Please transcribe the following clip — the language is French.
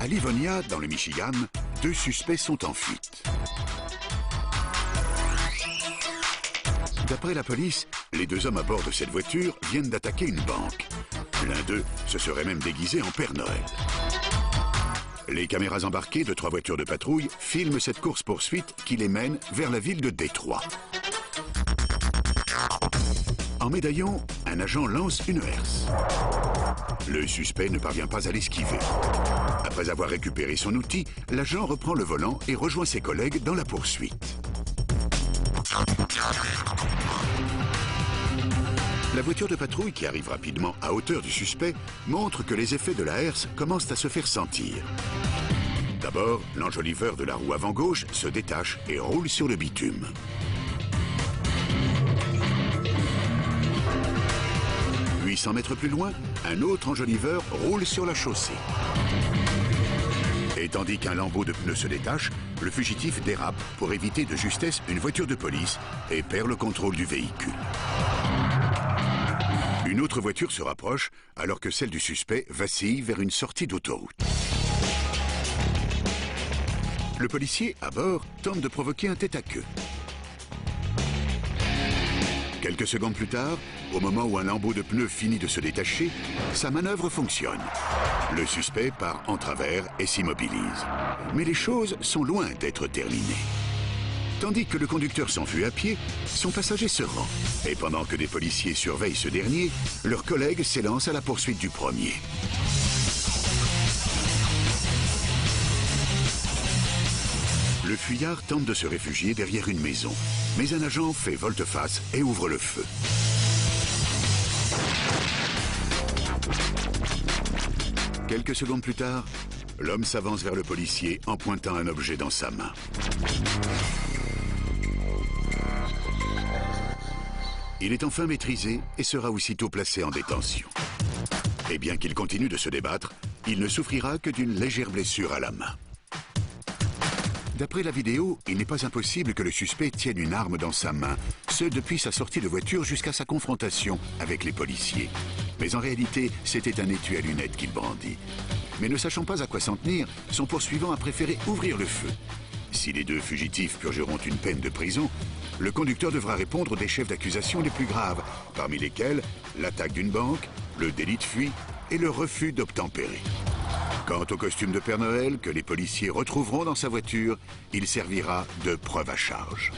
À Livonia, dans le Michigan, 2 suspects sont en fuite. D'après la police, les 2 hommes à bord de cette voiture viennent d'attaquer une banque. L'un d'eux se serait même déguisé en Père Noël. Les caméras embarquées de 3 voitures de patrouille filment cette course-poursuite qui les mène vers la ville de Détroit. En médaillon, un agent lance une herse. Le suspect ne parvient pas à l'esquiver. Après avoir récupéré son outil, l'agent reprend le volant et rejoint ses collègues dans la poursuite. La voiture de patrouille, qui arrive rapidement à hauteur du suspect, montre que les effets de la herse commencent à se faire sentir. D'abord, l'enjoliveur de la roue avant gauche se détache et roule sur le bitume. Puis, 100 mètres plus loin, un autre enjoliveur roule sur la chaussée. Et tandis qu'un lambeau de pneu se détache, le fugitif dérape pour éviter de justesse une voiture de police et perd le contrôle du véhicule. Une autre voiture se rapproche alors que celle du suspect vacille vers une sortie d'autoroute. Le policier, à bord, tente de provoquer un tête-à-queue. Quelques secondes plus tard, au moment où un lambeau de pneu finit de se détacher, sa manœuvre fonctionne. Le suspect part en travers et s'immobilise. Mais les choses sont loin d'être terminées. Tandis que le conducteur s'enfuit à pied, son passager se rend. Et pendant que des policiers surveillent ce dernier, leurs collègues s'élancent à la poursuite du premier. Le fuyard tente de se réfugier derrière une maison, mais un agent fait volte-face et ouvre le feu. Quelques secondes plus tard, l'homme s'avance vers le policier en pointant un objet dans sa main. Il est enfin maîtrisé et sera aussitôt placé en détention. Et bien qu'il continue de se débattre, il ne souffrira que d'une légère blessure à la main. D'après la vidéo, il n'est pas impossible que le suspect tienne une arme dans sa main, ce depuis sa sortie de voiture jusqu'à sa confrontation avec les policiers. Mais en réalité, c'était un étui à lunettes qu'il brandit. Mais ne sachant pas à quoi s'en tenir, son poursuivant a préféré ouvrir le feu. Si les 2 fugitifs purgeront une peine de prison, le conducteur devra répondre des chefs d'accusation les plus graves, parmi lesquels l'attaque d'une banque, le délit de fuite et le refus d'obtempérer. Quant au costume de Père Noël que les policiers retrouveront dans sa voiture, il servira de preuve à charge.